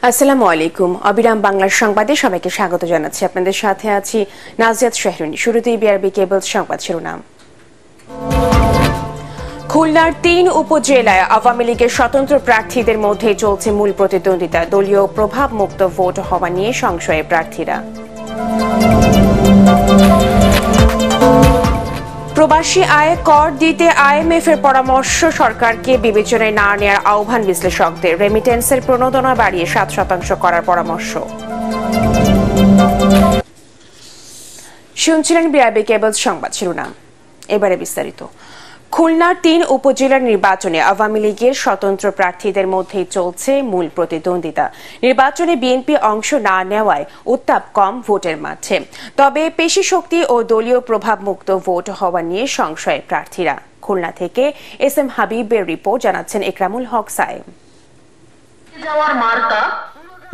আসসালামু আলাইকুম। অবিরাম বাংলার সংবাদে সবাইকে স্বাগত জানাচ্ছি। আপনাদের সাথে আছি নাজিয়াত শাহরিন। শুরুতেই বিআরবি কেবলস সংবাদ শিরোনাম। খুলনার ৩ উপজেলায় আওয়ামী লীগের স্বতন্ত্র প্রার্থীদের মধ্যে চলছে মূল প্রতিদ্বন্দ্বিতা। দলীয় প্রভাব মুক্ত ভোট হওয়া নিয়ে সংশয়ে প্রার্থীরা। প্রবাসী আয় কর দিতে আইএমএফ এর পরামর্শ সরকারকে বিবেচনায় না নেওয়ার আহ্বান বিশ্লেষকদের। রেমিটেন্সের প্রণোদনা বাড়িয়ে ৭% করার পরামর্শ। শুনছিলেন বিআরবি কেবলস সংবাদ শিরোনাম। এবারে বিস্তারিত। খুলনার ৩ উপজেলার নির্বাচনে আওয়ামী লীগের স্বতন্ত্র প্রার্থীদের মধ্যেই চলছে মূল প্রতিদ্বন্দ্বিতা। নির্বাচনে বিএনপি অংশ না নেওয়ায় উত্তাপ কম ভোটের মাঠে। তবে পেশি শক্তি ও দলীয় প্রভাব মুক্ত ভোট হওয়া নিয়ে সংশয়ে প্রার্থীরা। খুলনা থেকে এস এম হাবিবের রিপোর্ট, জানাচ্ছেন একরামুল হক সায়েম।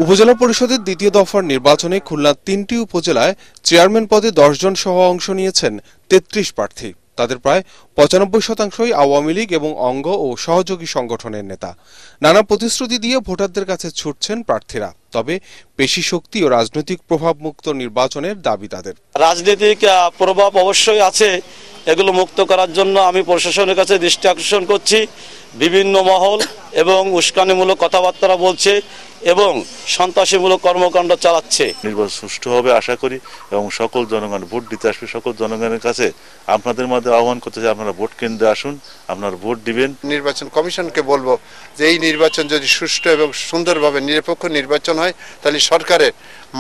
উপজেলা পরিষদের দ্বিতীয় দফার নির্বাচনে খুলনার ৩টি উপজেলায় চেয়ারম্যান পদে ১০ জন সহ অংশ নিয়েছেন ৩৩ প্রার্থী। তাদের প্রায় ৯৫%ই আওয়ামী লীগ এবং অঙ্গ ও সহযোগী সংগঠনের নেতা। নানা প্রতিশ্রুতি দিয়ে ভোটারদের কাছে ছুটছেন প্রার্থীরা। তবে পেশি শক্তি ও রাজনৈতিক প্রভাব মুক্ত নির্বাচনের দাবি তাদের। রাজনৈতিক প্রভাব অবশ্যই আছে, এগুলো মুক্ত করার জন্য আমি প্রশাসনের কাছে দৃষ্টি আকর্ষণ করছি। বিভিন্ন মহল এবং উস্কানিমূলক কথাবার্তা বলছে এবং সন্ত্রাসীমূলক কর্মকাণ্ড চালাচ্ছে। নির্বাচন সুষ্ঠু হবে আশা করি এবং সকল জনগণ ভোট দিতে আসবে। সকল জনগণের কাছে আপনাদের মধ্যে আহ্বান করতে চাই, আপনারা ভোট কেন্দ্রে আসুন, আপনারা ভোট দিবেন। নির্বাচন কমিশনকে বলবো যে এই নির্বাচন যদি সুষ্ঠু এবং সুন্দরভাবে নিরপেক্ষ নির্বাচন হয় তাহলে সরকারের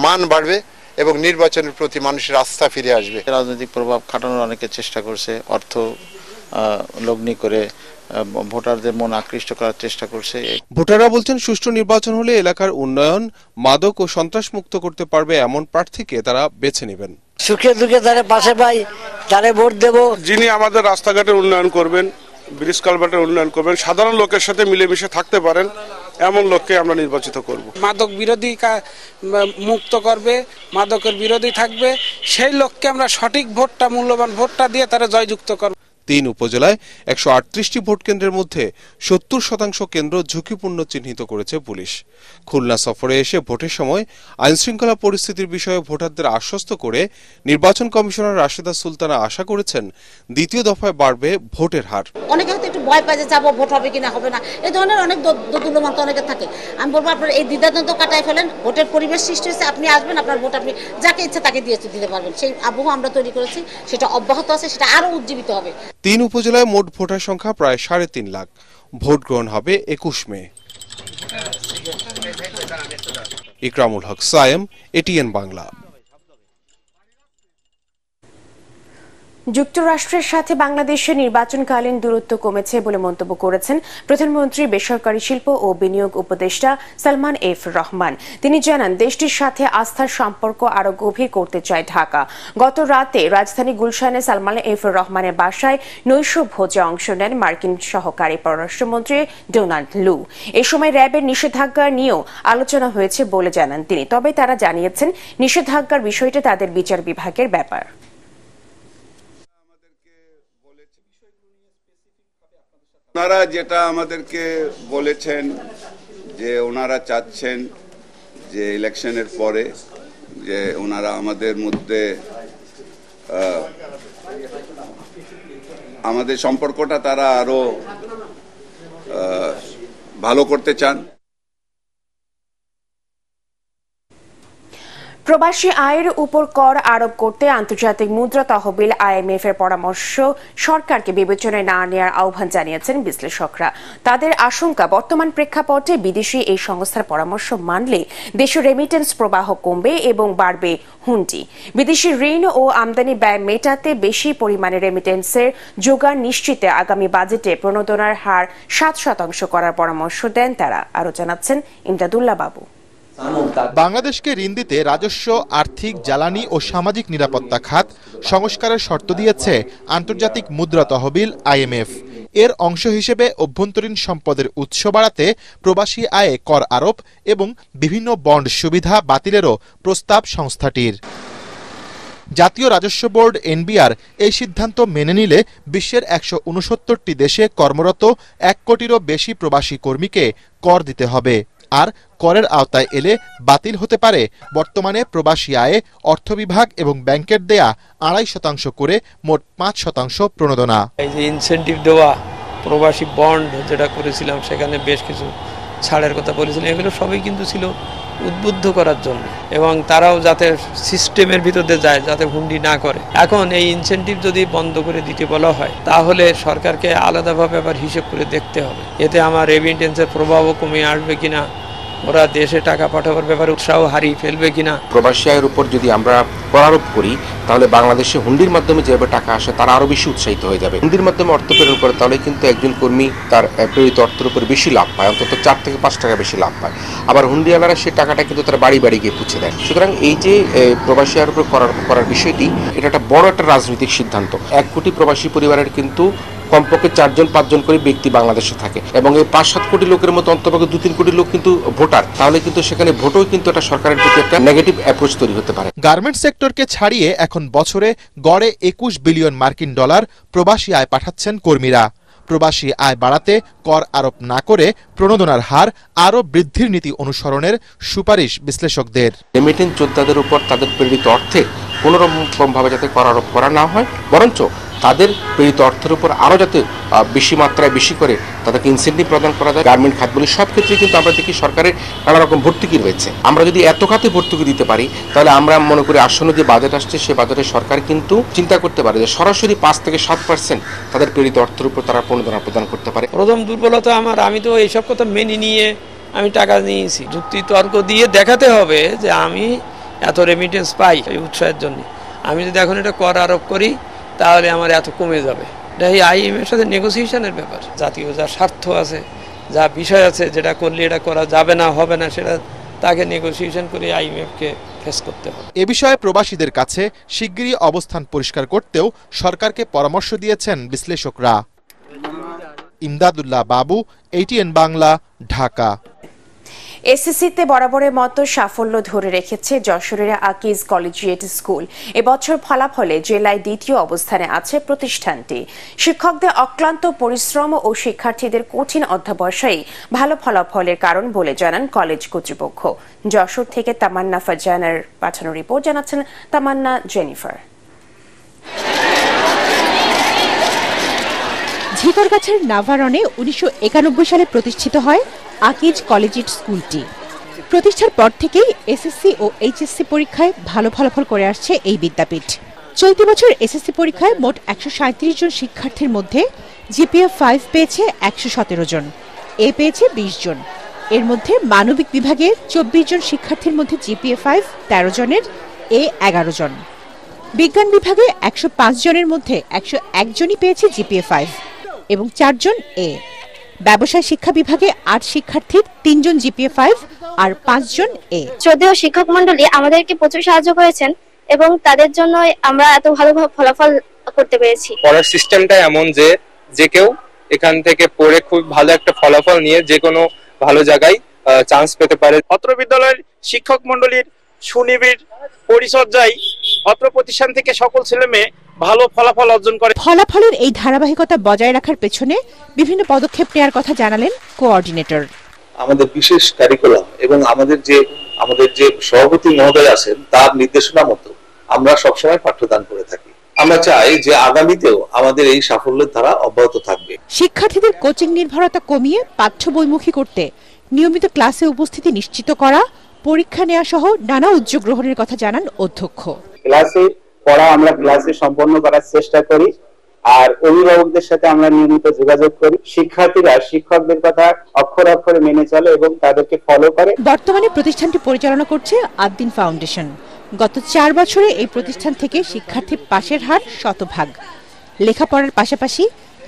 মান বাড়বে এবং নির্বাচনের প্রতি মানুষের আস্থা ফিরে আসবে। রাজনৈতিক প্রভাব খাটানোর অনেকে চেষ্টা করছে, অর্থ লগ্নি করে ভোটারদের মন আকৃষ্ট করার চেষ্টা করছে। ভোটাররা বলছেন সুষ্ঠু নির্বাচন হলে এলাকার উন্নয়ন, মাদক ও সন্ত্রাস মুক্ত করতে পারবে এমন প্রার্থীকে তারা বেছে নেবেন। সুখে দুঃখে তারে পাশে পাই, তারে ভোট দেব। যিনি আমাদের রাস্তাঘাটের উন্নয়ন করবেন, ব্রিজ কালভার্টের উন্নয়ন করবেন, সাধারণ লোকের সাথে মিলেমিশে থাকতে পারেন এমন লোককে আমরা নির্বাচিত করব। মাদক বিরোধী মুক্ত করবে, মাদকের বিরোধী থাকবে, সেই লোককে আমরা সঠিক ভোটটা, মূল্যবান ভোটটা দিয়ে তারা জয়যুক্ত করব। ৩ উপজেলায় ১৩৮টি ভোট কেন্দ্রের মধ্যে ৭০% কেন্দ্র ঝুঁকিপূর্ণ চিহ্নিত করেছে পুলিশ। খুলনা সফরে এসে ভোটের সময় আইনশৃঙ্খলা পরিস্থিতির বিষয়ে ভোটারদের আশ্বস্ত করে নির্বাচন কমিশনার রাশেদা সুলতানা আশা করেছেন দ্বিতীয় দফায় বাড়বে ভোটের হার। অনেকে হয়তো একটু ভয় পায় যে যাবো, ভোট হবে কিনা হবে না, এই ধরনের অনেক দোদুল্যমান অনেকে থাকে। আমি বলবো আপনার এই দ্বিধাদ্বন্দ্ব কাটাই ফেলেন। ভোটের পরিবেশ সৃষ্টি হয়েছে, আপনি আসবেন, আপনার ভোট আপনি যাকে ইচ্ছা তাকে দিতে পারবেন। সেই আবহ আমরা তৈরি করেছি, সেটা অব্যাহত আছে, সেটা আরো উজ্জীবিত হবে। ৩ উপজেলায় মোট ভোটার সংখ্যা প্রায় ৩.৫ লাখ। ভোট গ্রহণ হবে ২১ মে। ইকরামুল হক সায়েম, এটিএন বাংলা। যুক্তরাষ্ট্রের সাথে বাংলাদেশের নির্বাচনকালীন দূরত্ব কমেছে বলে মন্তব্য করেছেন প্রধানমন্ত্রী বেসরকারি শিল্প ও বিনিয়োগ উপদেষ্টা সালমান এফ রহমান। তিনি জানান, দেশটির সাথে আস্থার সম্পর্ক আরো গভীর করতে চায় ঢাকা। গত রাতে রাজধানী গুলশানে সালমান এফ রহমানের বাসায় নৈশ ভোজে অংশ নেন মার্কিন সহকারী পররাষ্ট্রমন্ত্রী ডোনাল্ড লু। এ সময় র্যাবের নিষেধাজ্ঞা নিয়েও আলোচনা হয়েছে বলে জানান তিনি। তবে তারা জানিয়েছেন, নিষেধাজ্ঞার বিষয়টি তাদের বিচার বিভাগের ব্যাপার। ওনারা যেটা আমাদেরকে বলেছেন যে ওনারা চাচ্ছেন যে ইলেকশনের পরে যে ওনারা আমাদের মধ্যে আমাদের সম্পর্কটা তারা আরো ভালো করতে চান। প্রবাসী আয়ের উপর কর আরোপ করতে আন্তর্জাতিক মুদ্রা তহবিল আইএমএফ এর পরামর্শ সরকারকে বিবেচনায় না নেওয়ার আহ্বান জানিয়েছেন বিশ্লেষকরা। তাদের আশঙ্কা, বর্তমান প্রেক্ষাপটে বিদেশি এই সংস্থার পরামর্শ মানলে দেশের রেমিটেন্স প্রবাহ কমবে এবং বাড়বে হুন্ডি। বিদেশি ঋণ ও আমদানি ব্যয় মেটাতে বেশি পরিমাণে রেমিটেন্সের যোগান নিশ্চিতে আগামী বাজেটে প্রণোদনার হার ৭% করার পরামর্শ দেন তারা। আরও জানাচ্ছেন ইমদাদুল্লাহ বাবু। বাংলাদেশকে ঋণ দিতে রাজস্ব, আর্থিক, জ্বালানি ও সামাজিক নিরাপত্তা খাত সংস্কারের শর্ত দিয়েছে আন্তর্জাতিক মুদ্রা তহবিল আইএমএফ। এর অংশ হিসেবে অভ্যন্তরীণ সম্পদের উৎস বাড়াতে প্রবাসী আয়ে কর আরোপ এবং বিভিন্ন বন্ড সুবিধা বাতিলেরও প্রস্তাব সংস্থাটির। জাতীয় রাজস্ব বোর্ড এনবিআর এই সিদ্ধান্ত মেনে নিলে বিশ্বের ১৬৯টি দেশে কর্মরত ১ কোটিরও বেশি প্রবাসী কর্মীকে কর দিতে হবে। আর করের আওতায় এলে বাতিল হতে পারে বর্তমানে প্রবাসী আয়ে অর্থ বিভাগ এবং ব্যাংকের দেয়া 2.5% করে মোট 5% প্রণোদনা। এই যে ইনসেন্টিভ দেওয়া, প্রবাসী বন্ড যেটা করেছিলাম সেখানে বেশ কিছু ছাড়ের কথা বলেছিলাম, এগুলো সবই কিন্তু ছিল উদ্বুদ্ধ করার জন্য এবং তারাও যাতে সিস্টেমের ভিতরে যায়, যাতে হুন্ডি না করে। এখন এই ইনসেন্টিভ যদি বন্ধ করে দিতে বলা হয় তাহলে সরকারকে আলাদাভাবে আবার হিসেব করে দেখতে হবে, এতে আমার রেমিটেন্সের প্রভাবও কমে আসবে কিনা, ওরা দেশে টাকা পাঠাবার ব্যাপারে উৎসাহ হারিয়ে ফেলবে কিনা। প্রবাসী আয়ের উপর যদি আমরা করারোপ করি তাহলে বাংলাদেশে হুন্ডির মাধ্যমে যেভাবে টাকা আসে তারা আরো বেশি উৎসাহিত হয়ে যাবে। হুন্ডির মাধ্যমে অর্থ প্রেরণ করে তাহলে কিন্তু একজন কর্মী তার প্রেরিত অর্থের উপর বেশি লাভ পায়, অন্তত 4 থেকে 5 টাকা বেশি লাভ পায়। আবার হুন্ডিওয়ালারা সেই টাকাটা কিন্তু তারা বাড়ি বাড়ি গিয়ে পৌঁছে দেয়। সুতরাং এই যে প্রবাসী আয়ের উপর করার বিষয়টি, এটা একটা বড় একটা রাজনৈতিক সিদ্ধান্ত। 1 কোটি প্রবাসী পরিবারের কিন্তু কমপক্ষে 4-5 জন করে ব্যক্তি বাংলাদেশে থাকে এবং এই 5-7 কোটি লোকের মতো অন্তপক্ষে 2-3 কোটি লোক কিন্তু ভোটার, তাহলে কিন্তু সেখানে ভোটও কিন্তু একটা সরকারের প্রতি একটা নেগেটিভ অ্যাপ্রোচ তৈরি হতে পারে। গার্মেন্টস সেক্টরকে ছাড়িয়ে এখন বছরে গড়ে 21 বিলিয়ন মার্কিন ডলার প্রবাসী আয় পাঠাচ্ছেন কর্মীরা। প্রবাসী আয় বাড়াতে কর আরোপ না করে প্রণোদনার হার আরও বৃদ্ধির নীতি অনুসরণের সুপারিশ বিশ্লেষকদের। রেমিটেন্স যোদ্ধাদের উপর তাদের প্রেরিত অর্থে কোনোরকমভাবে যাতে কর আরোপ করা না হয়, বরঞ্চ তাদের প্রেরিত অর্থের উপর আরও যাতে বেশি মাত্রায় বেশি করে তাদেরকে ইনসেন্টিভ প্রদান করা যায়। গার্মেন্ট খাত বলি সব ক্ষেত্রে কিন্তু আমরা দেখি সরকারের নানা রকম ভর্তুকি রয়েছে। আমরা যদি এত খাতে ভর্তুকি দিতে পারি তাহলে আমরা মনে করি আসন্ন যে বাজেট আসছে সে বাজেটে সরকার কিন্তু চিন্তা করতে পারে যে সরাসরি 5 থেকে 7% তাদের প্রেরিত অর্থের উপর তারা প্রণোদনা প্রদান করতে পারে। প্রথম দুর্বলতা আমি তো এইসব কথা মেনে নিয়ে আমি টাকা নিয়েছি, যুক্তি তর্ক দিয়ে দেখাতে হবে যে আমি এত রেমিটেন্স পাই এই উৎসাহের জন্য। আমি যদি এখন এটা কর আরোপ করি তাহলে আমার এত কমে যাবে। এটা এই আইএমএর সাথে নেগোসিয়েশনের ব্যাপার, জাতীয় যা স্বার্থ আছে, যা বিষয় আছে, যেটা করলে এটা করা যাবে না, হবে না, সেটা তাকে নেগোসিয়েশন করে আইএমএফকে ফেস করতে হবে। এ বিষয়ে প্রবাসীদের কাছে শিগগিরই অবস্থান পরিষ্কার করতেও সরকারকে পরামর্শ দিয়েছেন বিশ্লেষকরা। ইমদাদুল্লাহ বাবু, ATN বাংলা, ঢাকা। এসএসসিতে বরাবরের মতো সাফল্য ধরে রেখেছে যশোরের আকিজ কলেজিয়েট স্কুল। এবছর ফলাফলে জেলায় 2য় অবস্থানে আছে প্রতিষ্ঠানটি। শিক্ষকদের অক্লান্ত পরিশ্রম ও শিক্ষার্থীদের কঠিন অধ্যবসায়ই ভালো ফলাফলের কারণ বলে জানান কলেজ কর্তৃপক্ষ। যশোর থেকে তামান্না ফারজানার পাঠানো রিপোর্ট জানাচ্ছেন তামান্না জেনিফার। ঝিকরগাছার নাভারনে 1991 সালে প্রতিষ্ঠিত হয় আকিজ কলেজিয়েট স্কুলটি। প্রতিষ্ঠার পর থেকেই এসএসসি ও এইচএসসি পরীক্ষায় ভালো ফলাফল করে আসছে এই বিদ্যাপীঠ। চলতি বছর এসএসসি পরীক্ষায় মোট 137 জন শিক্ষার্থীর মধ্যে জিপিএ 5 পেয়েছে 117 জন, এ পেয়েছে 20 জন। এর মধ্যে মানবিক বিভাগে 24 জন শিক্ষার্থীর মধ্যে জিপিএ 5 13 জনের, এ 11 জন। বিজ্ঞান বিভাগে 105 জনের মধ্যে 101 জনই পেয়েছে জিপিএ 5 এবং 4 জন এ। ব্যবসায় শিক্ষা বিভাগে 8 শিক্ষার্থীর 3 জন জিপিএ 5 আর 5 জন এ। যদিও শিক্ষক মণ্ডলী আমাদেরকে প্রচুর সাহায্য করেছেন এবং তাদের জন্য আমরা এত ভালো ফলাফল করতে পেরেছি। পড়ার সিস্টেমটা এমন যে কেউ এখান থেকে পড়ে খুব ভালো একটা ফলাফল নিয়ে যে কোনো ভালো জায়গায় চান্স পেতে পারে। অত্র বিদ্যালয়ের শিক্ষক মণ্ডলীর সুনিবিড় পরিচর্যায় অত্র প্রতিষ্ঠান থেকে সকল ছেলে মেয়ে ভালো ফলাফল অর্জন করে। ফলাফলের এই ধারাবাহিকতা বজায় রাখার পেছনে বিভিন্ন পদক্ষেপ নেওয়ার কথা জানালেন কোঅর্ডিনেটর। আমাদের বিশেষ কারিকুলাম এবং আমাদের যে সভাপতি মহোদয় আছেন তার নির্দেশনা মতো আমরা সবসময় পাঠ্যদান করে থাকি। আমরা চাই যে আগামীতেও আমাদের এই সাফল্যের ধারা অব্যাহত থাকবে। শিক্ষার্থীদের কোচিং নির্ভরতা কমিয়ে পাঠ্য বইমুখী করতে নিয়মিত ক্লাসে উপস্থিতি নিশ্চিত করা, পরীক্ষা নেওয়া সহ নানা উদ্যোগ গ্রহণের কথা জানান অধ্যক্ষ। ক্লাসে পড়া আমরা ক্লাসে সম্পন্ন করার চেষ্টা করি আর অভিভাবকদের সাথে আমরা নিয়মিত যোগাযোগ করি। শিক্ষার্থীরা শিক্ষকদের কথা অক্ষরে অক্ষরে মেনে চলে এবং তাদেরকে ফলো করে। বর্তমানে প্রতিষ্ঠানটি পরিচালনা করছে আদ্দিন ফাউন্ডেশন। গত 4 বছরে এই প্রতিষ্ঠান থেকে শিক্ষার্থী পাশের হার 100%। লেখাপড়ার পাশাপাশি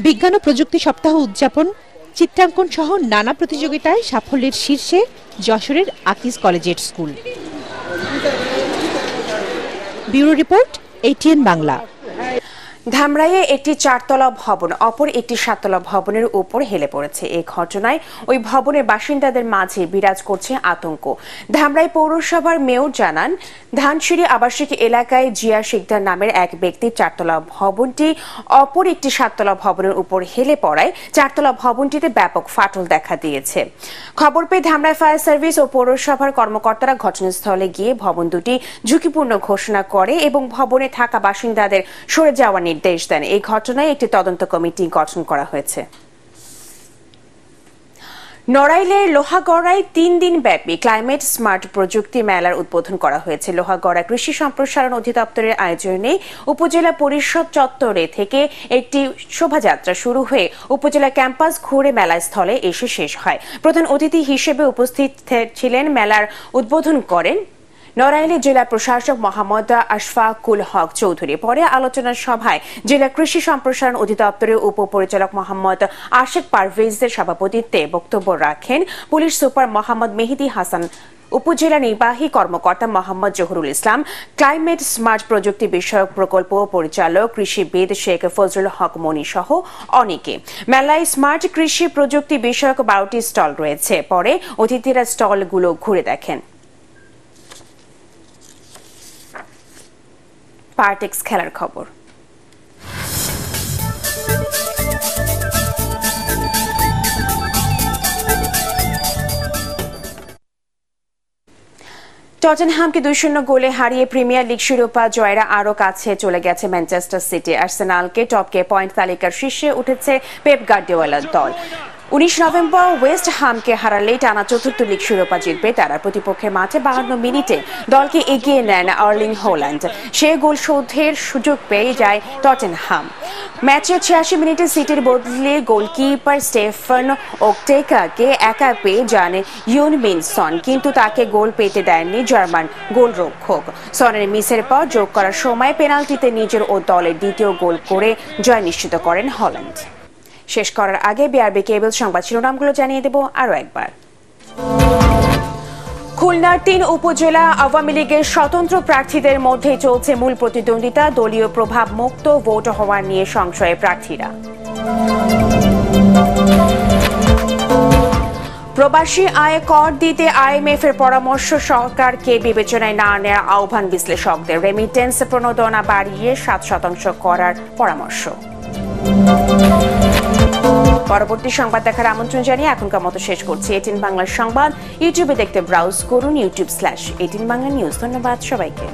বিজ্ঞান ও প্রযুক্তি সপ্তাহ উদযাপন, চিত্রাঙ্কন সহ নানা প্রতিযোগিতায় সাফল্যের শীর্ষে যশোরের Akij collegiate school. Bureau report, ATN Bangla. ধামরাইয়ে একটি 4তলা ভবন অপর একটি 7তলা ভবনের উপর হেলে পড়েছে। এই ঘটনায় ওই ভবনের বাসিন্দাদের মাঝে বিরাজ করছে আতঙ্ক। ধামরাই পৌরসভার মেয়র জানান, ধানসিঁড়ি আবাসিক এলাকায় জিয়া শিকদার নামের এক ব্যক্তির 4তলা ভবনটি অপর একটি 7তলা ভবনের উপর হেলে পড়ায় 4তলা ভবনটিতে ব্যাপক ফাটল দেখা দিয়েছে। খবর পেয়ে ধামরাই ফায়ার সার্ভিস ও পৌরসভার কর্মকর্তারা ঘটনাস্থলে গিয়ে ভবন দুটি ঝুঁকিপূর্ণ ঘোষণা করে এবং ভবনে থাকা বাসিন্দাদের সরে যাওয়ার নির্দেশ দেন। এই ঘটনায় একটি তদন্ত কমিটি গঠন করা হয়েছে। নড়াইলের লোহাগড়ায় 3 দিন ব্যাপী ক্লাইমেট স্মার্ট প্রযুক্তি মেলার উদ্বোধন করা হয়েছে। লোহাগড়া কৃষি সম্প্রসারণ অধিদপ্তরের আয়োজনে উপজেলা পরিষদ চত্বরে থেকে একটি শোভাযাত্রা শুরু হয়ে উপজেলা ক্যাম্পাস ঘুরে মেলা স্থলে এসে শেষ হয়। প্রধান অতিথি হিসেবে উপস্থিত ছিলেন মেলার উদ্বোধন করেন নড়াইলে জেলা প্রশাসক মোহাম্মদ আশফাকুল হক চৌধুরী। পরে আলোচনা সভায় জেলা কৃষি সম্প্রসারণ অধিদপ্তরের উপপরিচালক মোহাম্মদ আশেক পারভেজের সভাপতিত্বে বক্তব্য রাখেন পুলিশ সুপার মোহাম্মদ মেহেদি হাসান, উপজেলা নির্বাহী কর্মকর্তা মোহাম্মদ জহুরুল ইসলাম, ক্লাইমেট স্মার্ট প্রযুক্তি বিষয়ক প্রকল্প পরিচালক কৃষিবিদ শেখ ফজলুল হক মনি সহ অনেকে। মেলায় স্মার্ট কৃষি প্রযুক্তি বিষয়ক 12টি স্টল রয়েছে। পরে অতিথিরা স্টলগুলো ঘুরে দেখেন। পার্টেক্স খেলার খবর। টটেনহামকে 2-0 গোলে হারিয়ে প্রিমিয়ার লিগ শিরোপা জয়েরা আরও কাছে চলে গেছে ম্যানচেস্টার সিটি। আর্সেনালকে টপকে পয়েন্ট তালিকার শীর্ষে উঠেছে পেপ গার্দিওলার দল। 19 নভেম্বর ওয়েস্ট হামকে হারালেই টানা 4র্থ লিগ শিরোপা জিতবে তারা। প্রতিপক্ষের মাঠে 52 মিনিটে দলকে এগিয়ে নেন আর্লিং হল্যান্ড। সে গোল শোধের সুযোগ পেয়ে যায় টটেনহাম। ম্যাচের 86 মিনিটে সিটির বদলে গোলকিপার স্টেফান ওকটেকাকে একা পেয়ে যান ইউন মিন সন, কিন্তু তাকে গোল পেতে দেননি জার্মান গোলরক্ষক। সনের মিসের পর যোগ করার সময় পেনাল্টিতে নিজের ও দলের দ্বিতীয় গোল করে জয় নিশ্চিত করেন হল্যান্ড। শেষ করার আগে বিআরবি কেবল সংবাদ শিরোনামগুলো জানিয়ে দেব আরও একবার। খুলনার 3 উপজেলা আওয়ামী লীগের স্বতন্ত্র প্রার্থীদের মধ্যে চলছে মূল প্রতিদ্বন্দ্বিতা। দলীয় প্রভাব মুক্ত ভোট হওয়া নিয়ে সংশয়ে প্রার্থীরা। প্রবাসী আয় কর দিতে আইএমএফ এর পরামর্শ সরকারকে বিবেচনায় না নেওয়ার আহ্বান বিশ্লেষকদের। রেমিটেন্স প্রণোদনা বাড়িয়ে 7% করার পরামর্শ। পরবর্তী সংবাদ দেখার আমন্ত্রণ জানিয়ে এখনকার মতো শেষ করছি 18 বাংলার সংবাদ। ইউটিউবে দেখতে ব্রাউজ করুন youtube/18 বাংলা নিউজ। ধন্যবাদ সবাইকে।